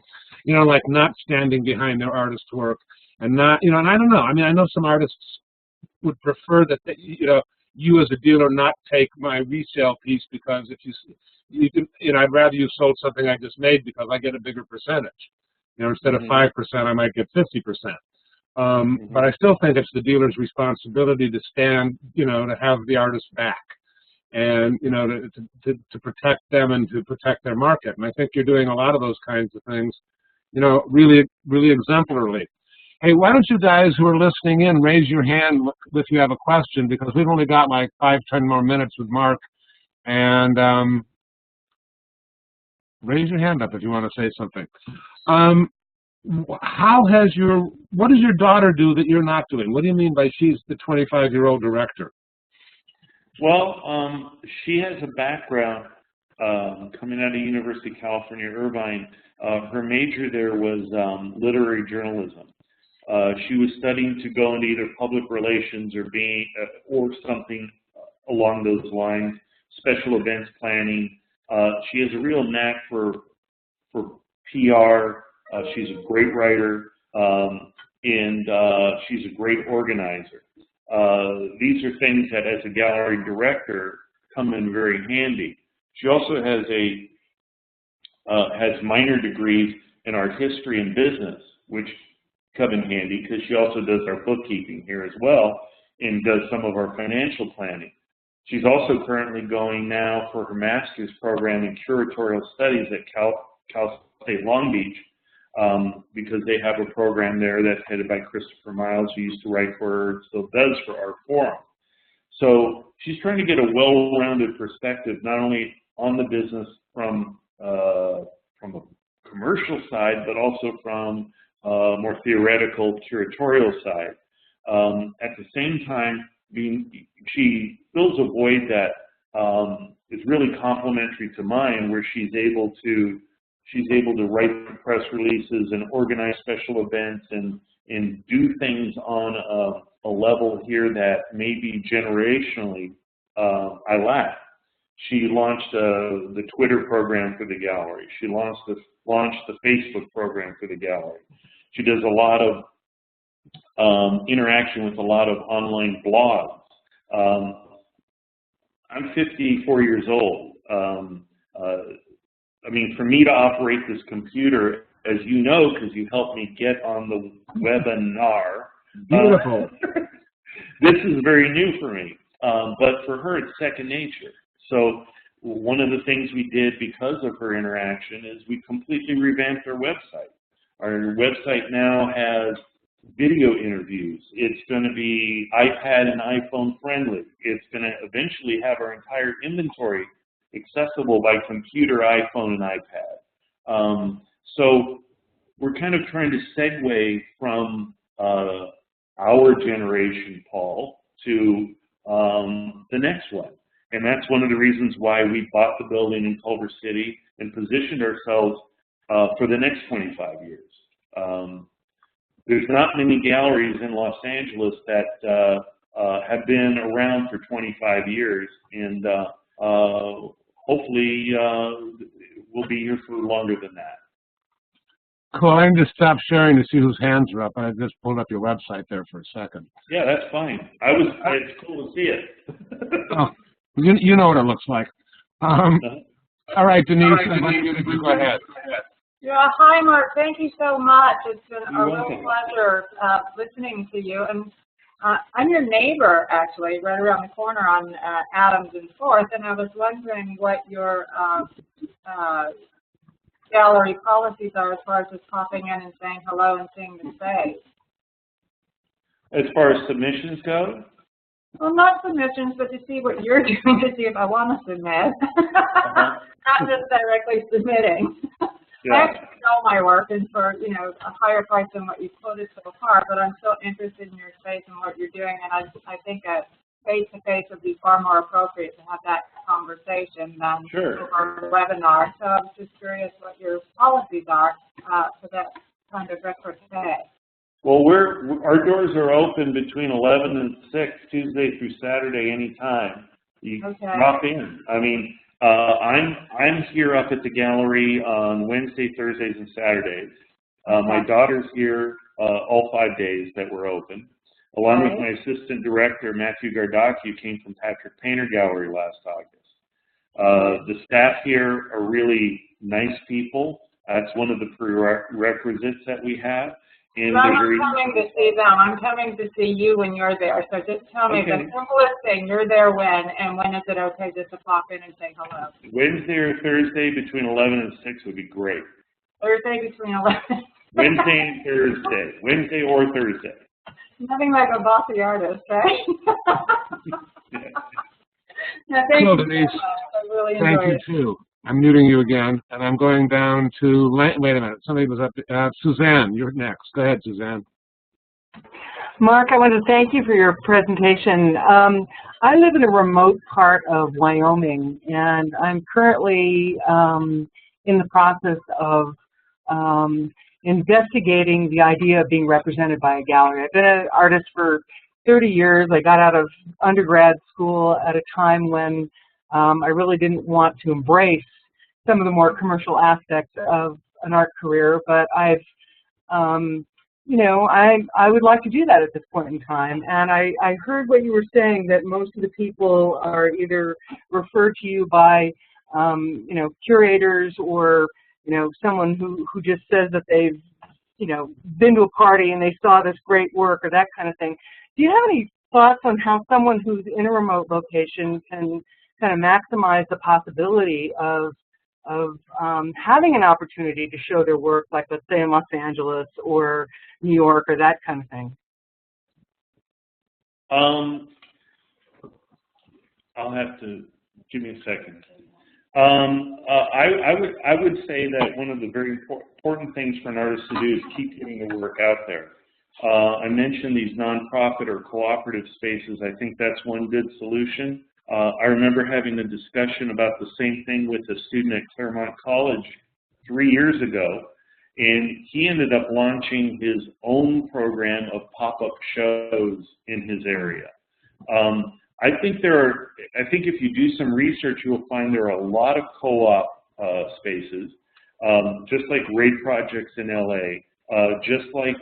you know, like not standing behind their artist's work and not, you know, and I don't know. I mean, I know some artists would prefer that, you know, you as a dealer not take my resale piece because if you can, you know, I'd rather you sold something I just made because I get a bigger percentage. You know, instead of 5%, I might get 50%. But I still think it's the dealer's responsibility to stand, you know, to have the artist back and, you know, to protect them and to protect their market. And I think you're doing a lot of those kinds of things, you know, really, really exemplarily. Hey, why don't you guys who are listening in raise your hand if you have a question, because we've only got like 5-10 more minutes with Mark. And raise your hand up if you want to say something. What does your daughter do that you're not doing? What do you mean by she's the 25-year-old director? Well, she has a background coming out of University of California, Irvine. Her major there was literary journalism. She was studying to go into either public relations or something along those lines, special events planning. She has a real knack for PR. She's a great writer, and she's a great organizer. These are things that, as a gallery director, come in very handy. She also has minor degrees in art history and business, which come in handy because she also does our bookkeeping here as well and does some of our financial planning. She's also currently going now for her master's program in curatorial studies at Cal State Long Beach, because they have a program there that's headed by Christopher Miles, who used to write for her, still does for our forum. So she's trying to get a well-rounded perspective, not only on the business from a commercial side, but also from more theoretical curatorial side. At the same time, she fills a void that is really complementary to mine, where she's able to write press releases and organize special events and do things on a level here that maybe generationally I lack. She launched the Twitter program for the gallery. She launched the Facebook program for the gallery. She does a lot of interaction with a lot of online blogs. I'm 54 years old. I mean, for me to operate this computer, as you know, because you helped me get on the webinar. Beautiful. This is very new for me, but for her, it's second nature. So one of the things we did because of her interaction is we completely revamped our website. Our website now has video interviews. It's going to be iPad and iPhone friendly. It's going to eventually have our entire inventory accessible by computer, iPhone, and iPad. So we're kind of trying to segue from our generation, Paul, to the next one. And that's one of the reasons why we bought the building in Culver City and positioned ourselves for the next 25 years. There's not many galleries in Los Angeles that have been around for 25 years, and hopefully we'll be here for longer than that. Cool. I can just stop sharing to see whose hands are up. I just pulled up your website there for a second. Yeah, that's fine. It's cool to see it. Oh, you know what it looks like. All right, Denise, go ahead. Yeah, hi, Mark. Thank you so much. It's been You're a welcome. real pleasure listening to you. And I'm your neighbor, actually, right around the corner on Adams and 4th, and I was wondering what your gallery policies are as far as just popping in and saying hello and seeing the space. As far as submissions go? Well, not submissions, but to see what you're doing to see if I want to submit. Not just directly submitting. Yeah. I actually sell my work and for, you know, a higher price than what you've quoted so far, but I'm still interested in your space and what you're doing, and I think a face-to-face would be far more appropriate to have that conversation than over a webinar. So I was just curious what your policies are for that kind of retrospect. Well, our doors are open between 11 and 6, Tuesday through Saturday, anytime. You drop in. I mean, I'm here up at the gallery on Wednesday, Thursdays, and Saturdays. My daughter's here all 5 days that we're open, along with my assistant director, Matthew Gardocki, who came from Patrick Painter Gallery last August. The staff here are really nice people. That's one of the prerequisites that we have. And I'm not coming to see them. I'm coming to see you when you're there. So just tell me the simplest thing. You're there when, and when is it okay just to pop in and say hello? Wednesday or Thursday between 11 and 6 would be great. Thursday between 11. Wednesday and Thursday. Wednesday or Thursday. Nothing like a bossy artist, right? Yeah. No, thank you Denise, so much. I really thank enjoyed you too. I'm muting you again, and I'm going down to, wait a minute, somebody was up, Suzanne, you're next. Go ahead, Suzanne. Mark, I want to thank you for your presentation. I live in a remote part of Wyoming, and I'm currently in the process of investigating the idea of being represented by a gallery. I've been an artist for 30 years. I got out of undergrad school at a time when I really didn't want to embrace some of the more commercial aspects of an art career, but I've, you know, I would like to do that at this point in time. And I heard what you were saying, that most of the people are either referred to you by, you know, curators, or, you know, someone who just says that they've, you know, been to a party and they saw this great work or that kind of thing. Do you have any thoughts on how someone who's in a remote location can kind of maximize the possibility of having an opportunity to show their work, like let's say in Los Angeles or New York or that kind of thing? I'll have to, give me a second. I would say that one of the very important things for an artist to do is keep getting the work out there. I mentioned these nonprofit or cooperative spaces. I think that's one good solution. I remember having a discussion about the same thing with a student at Claremont College 3 years ago, and he ended up launching his own program of pop-up shows in his area. I think if you do some research, you'll find there are a lot of co-op spaces, just like Raid Projects in LA, just like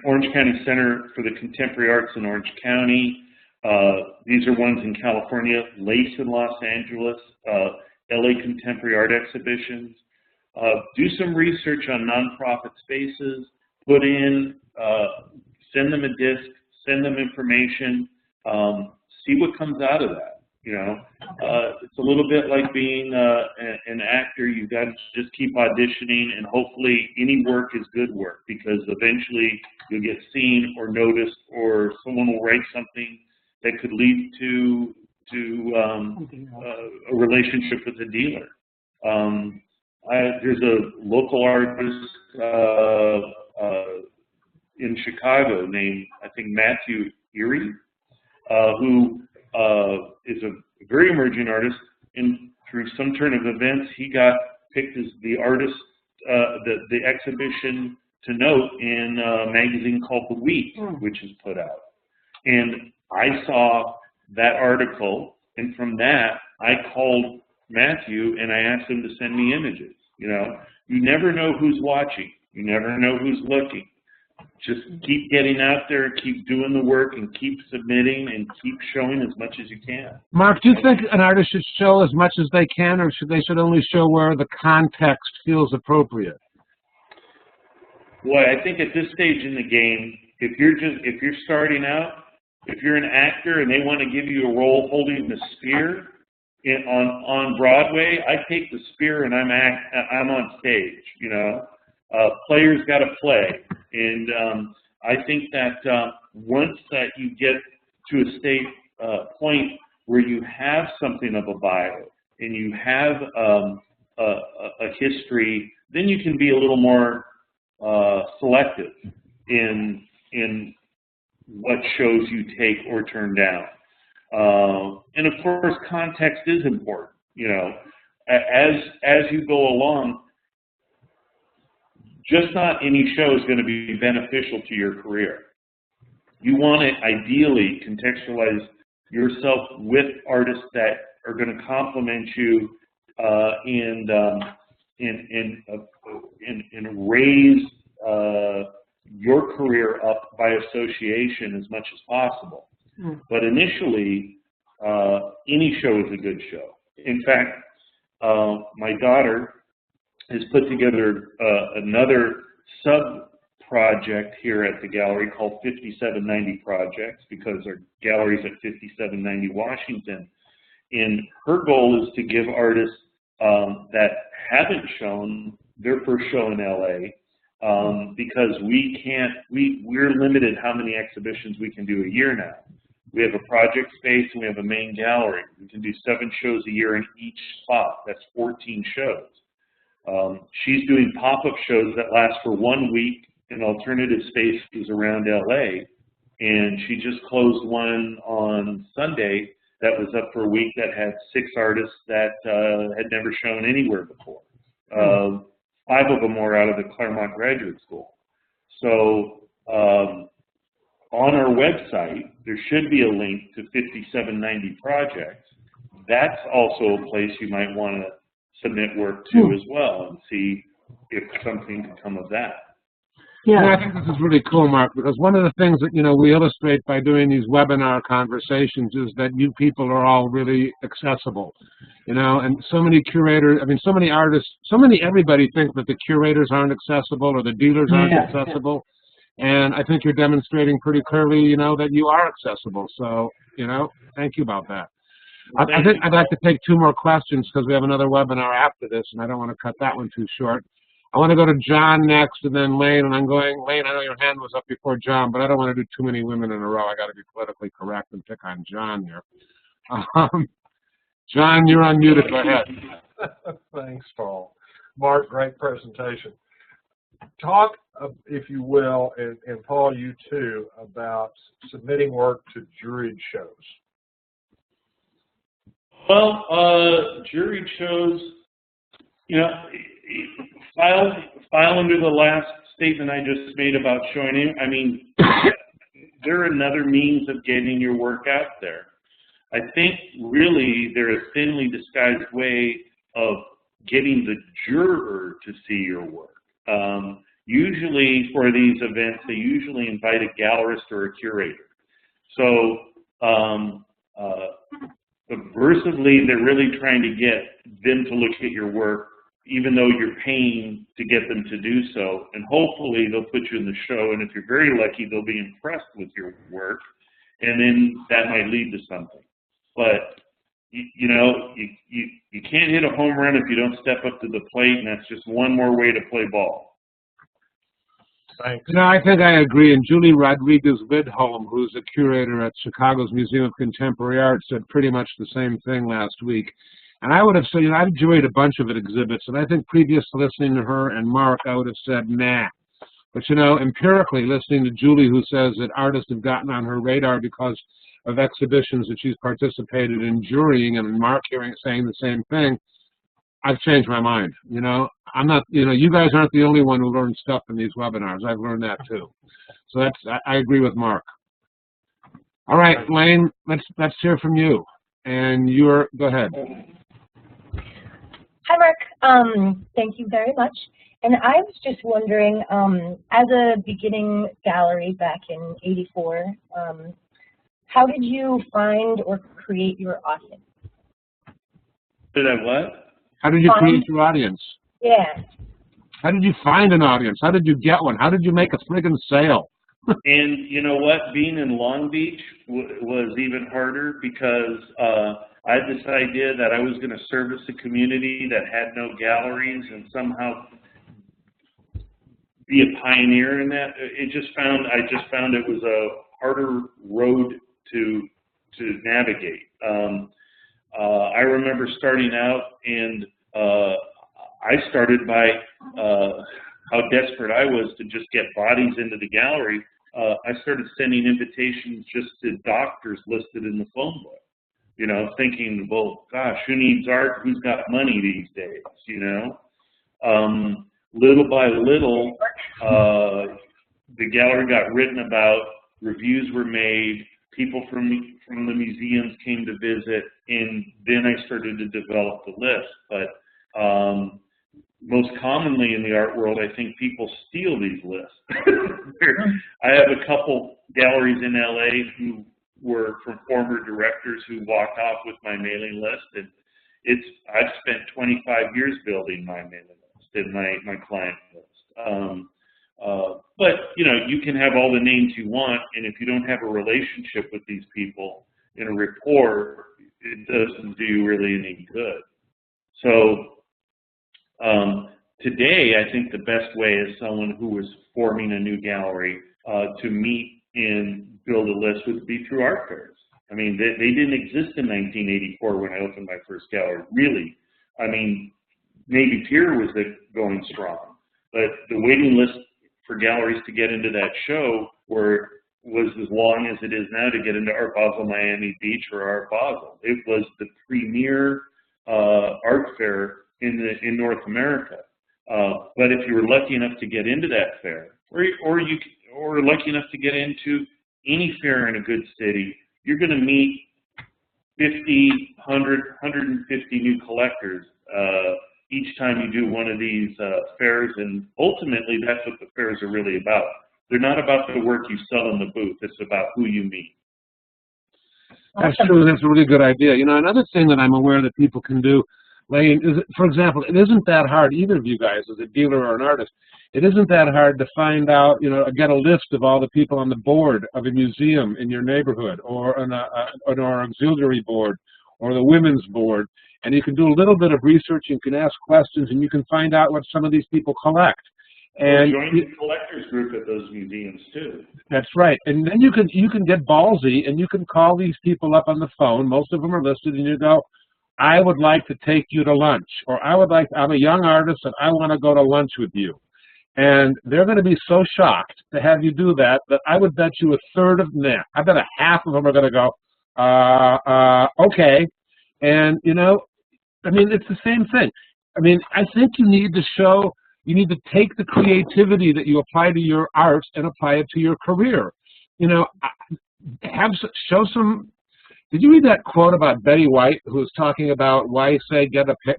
Orange County Center for the Contemporary Arts in Orange County. These are ones in California, Lace in Los Angeles, LA Contemporary Art Exhibitions. Do some research on nonprofit spaces, put in, send them a disc, send them information, see what comes out of that. You know, it's a little bit like being an actor. You've got to just keep auditioning, and hopefully any work is good work, because eventually you'll get seen or noticed, or someone will write something that could lead to a relationship with a dealer. There's a local artist in Chicago named, I think, Matthew Erie, who is a very emerging artist, and through some turn of events, he got picked as the artist, the exhibition to note in a magazine called The Week, which is put out. And I saw that article, and from that, I called Matthew and I asked him to send me images. You know, you never know who's watching. You never know who's looking. Just keep getting out there, keep doing the work, and keep submitting, and keep showing as much as you can. Mark, do you think an artist should show as much as they can, or should they only show where the context feels appropriate? Boy, I think at this stage in the game, if you're starting out, if you're an actor and they want to give you a role holding the spear on Broadway, I take the spear and I'm on stage. You know, players got to play. And I think that once that you get to a point where you have something of a bio and you have a history, then you can be a little more selective in what shows you take or turn down. And of course, context is important. You know, as you go along, just not any show is going to be beneficial to your career. You want to ideally contextualize yourself with artists that are going to complement you and raise your career up by association as much as possible. But initially, any show is a good show. In fact, my daughter has put together another sub-project here at the gallery called 5790 Projects, because our gallery's at 5790 Washington. And her goal is to give artists that haven't shown their first show in LA, because we're limited how many exhibitions we can do a year now. We have a project space and we have a main gallery. We can do 7 shows a year in each spot. That's 14 shows. She's doing pop-up shows that last for 1 week in alternative spaces around LA, and she just closed one on Sunday that was up for a week that had 6 artists that had never shown anywhere before. 5 of them were out of the Claremont Graduate School. So on our website, there should be a link to 5790 Projects. That's also a place you might want to submit work to as well, and see if something can come of that. Yeah, I think this is really cool, Mark, because one of the things that, we illustrate by doing these webinar conversations is that you people are all really accessible, and so many curators, so many artists, everybody thinks that the curators aren't accessible or the dealers aren't accessible. And I think you're demonstrating pretty clearly, that you are accessible. So, thank you about that. I think I'd like to take 2 more questions because we have another webinar after this, and I don't want to cut that one too short. I want to go to John next, and then Lane, and I'm going, Lane, I know your hand was up before John, but I don't want to do too many women in a row. I got to be politically correct and pick on John here. John, you're unmuted. Go ahead. Thanks, Paul. Mark, great presentation. Talk, if you will, and Paul, you too, about submitting work to juried shows. Well, juried shows, file under the last statement I just made about showing it. They're another means of getting your work out there. I think really they're a thinly disguised way of getting the juror to see your work. Usually for these events, they usually invite a gallerist or a curator. So subversively, they're really trying to get them to look at your work, even though you're paying to get them to do so. And hopefully they'll put you in the show, and if you're very lucky, they'll be impressed with your work, and then that might lead to something. But you can't hit a home run if you don't step up to the plate, and that's just one more way to play ball. Thanks. I think I agree. And Julie Rodriguez-Widholm, who's a curator at Chicago's Museum of Contemporary Art, said pretty much the same thing last week. And I would have said, I've enjoyed a bunch of exhibits, and I think previous to listening to her and Mark, I would have said, nah. But, empirically, listening to Julie, who says that artists have gotten on her radar because of exhibitions that she's participated in jurying, and Mark saying the same thing, I've changed my mind. I'm not, you guys aren't the only one who learns stuff in these webinars. I've learned that too. So I agree with Mark. All right, Lane, let's hear from you. And go ahead. Hi, Mark. Thank you very much. And I was just wondering, as a beginning gallery back in '84, how did you find or create your audience? Did I what? How did you create your audience? Yeah. How did you find an audience? How did you get one? How did you make a friggin' sale? And you know what? Being in Long Beach was even harder, because I had this idea that I was going to service a community that had no galleries and somehow be a pioneer in that. I just found it was a harder road to navigate. I remember starting out, and I started by how desperate I was to just get bodies into the gallery. I started sending invitations just to doctors listed in the phone book, thinking, well, gosh, who needs art? Who's got money these days, Little by little, the gallery got written about, reviews were made, people from the museums came to visit, and then I started to develop the list. But most commonly in the art world, I think people steal these lists. I have a couple galleries in LA who were from former directors who walked off with my mailing list, and I've spent 25 years building my mailing list and my client list. But you know, you can have all the names you want, and if you don't have a relationship with these people in a rapport, it doesn't do you really any good. So today, I think the best way as someone who is forming a new gallery to meet and build a list would be through art fairs. I mean, they didn't exist in 1984 when I opened my first gallery, really. I mean, maybe Pier was going strong, but the waiting list for galleries to get into that show was as long as it is now to get into Art Basel Miami Beach or Art Basel. It was the premier art fair in North America. But if you were lucky enough to get into that fair, or lucky enough to get into any fair in a good city, you're going to meet 50, 100, 150 new collectors each time you do one of these fairs, and ultimately that's what the fairs are really about. They're not about the work you sell in the booth, it's about who you meet. That's true, that's a really good idea. You know, another thing that I'm aware that people can do, Lane, is, for example, it isn't that hard, either of you guys, as a dealer or an artist, it isn't that hard to find out, you know, get a list of all the people on the board of a museum in your neighborhood, or an auxiliary board, or the women's board, and you can do a little bit of research, you can ask questions, and you can find out what some of these people collect. And join the collectors group at those museums too. That's right, and then you can get ballsy, and you can call these people up on the phone. Most of them are listed, and you go, I would like to take you to lunch, or I'm a young artist and I want to go to lunch with you. And they're going to be so shocked to have you do that I would bet you a third of them, I bet a half of them are going to go, okay. And, you know, I mean, it's the same thing. I mean, I think you need to take the creativity that you apply to your art and apply it to your career. You know, show some. Did you read that quote about Betty White, who was talking about why say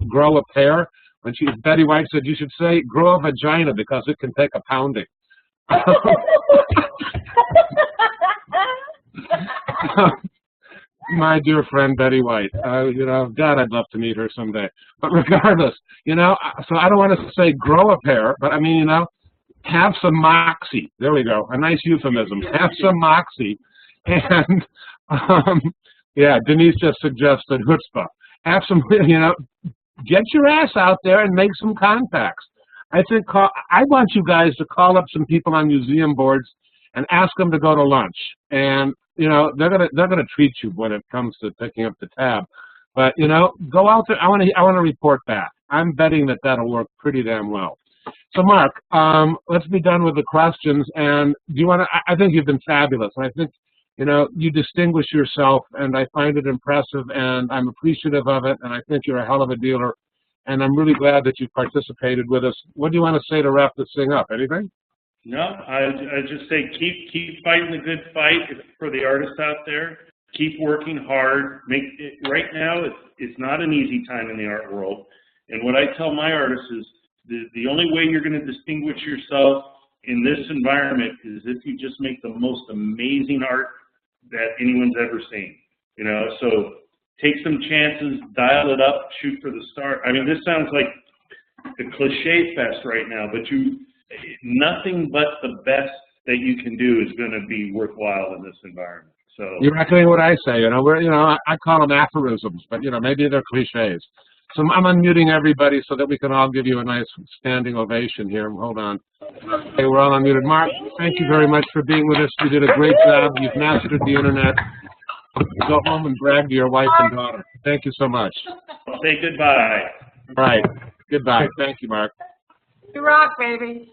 grow a pear? When Betty White said you should say grow a vagina because it can take a pounding. My dear friend Betty White, you know, God, I'd love to meet her someday. But regardless, you know, so I don't want to say grow a pear, but I mean, you know, have some moxie. There we go, a nice euphemism. Have some moxie, and yeah, Denise just suggested chutzpah. Have some, you know, get your ass out there and make some contacts. I want you guys to call up some people on museum boards and ask them to go to lunch. And you know, they're gonna treat you when it comes to picking up the tab. But you know, go out there. I want to report back. I'm betting that that'll work pretty damn well. So Mark, let's be done with the questions. And do you want to? I think you've been fabulous. And I think, you know, you distinguish yourself, and I find it impressive, and I'm appreciative of it, and I think you're a hell of a dealer, and I'm really glad that you participated with us. What do you want to say to wrap this thing up? Anything? No, I just say keep fighting the good fight for the artists out there. Keep working hard. Right now, it's not an easy time in the art world, and what I tell my artists is the only way you're going to distinguish yourself in this environment is if you just make the most amazing art that anyone's ever seen, you know. So take some chances, dial it up, shoot for the stars. I mean, this sounds like a cliche fest right now, but nothing but the best that you can do is going to be worthwhile in this environment. So you're echoing what I say. You know, I call them aphorisms, but you know, maybe they're cliches. So I'm unmuting everybody so that we can all give you a nice standing ovation here. Hold on. Okay, we're all unmuted. Mark, thank you very much for being with us. You did a great job. You've mastered the internet. Go home and brag to your wife and daughter. Thank you so much. Say goodbye. All right. Goodbye. Thank you, Mark. You rock, baby.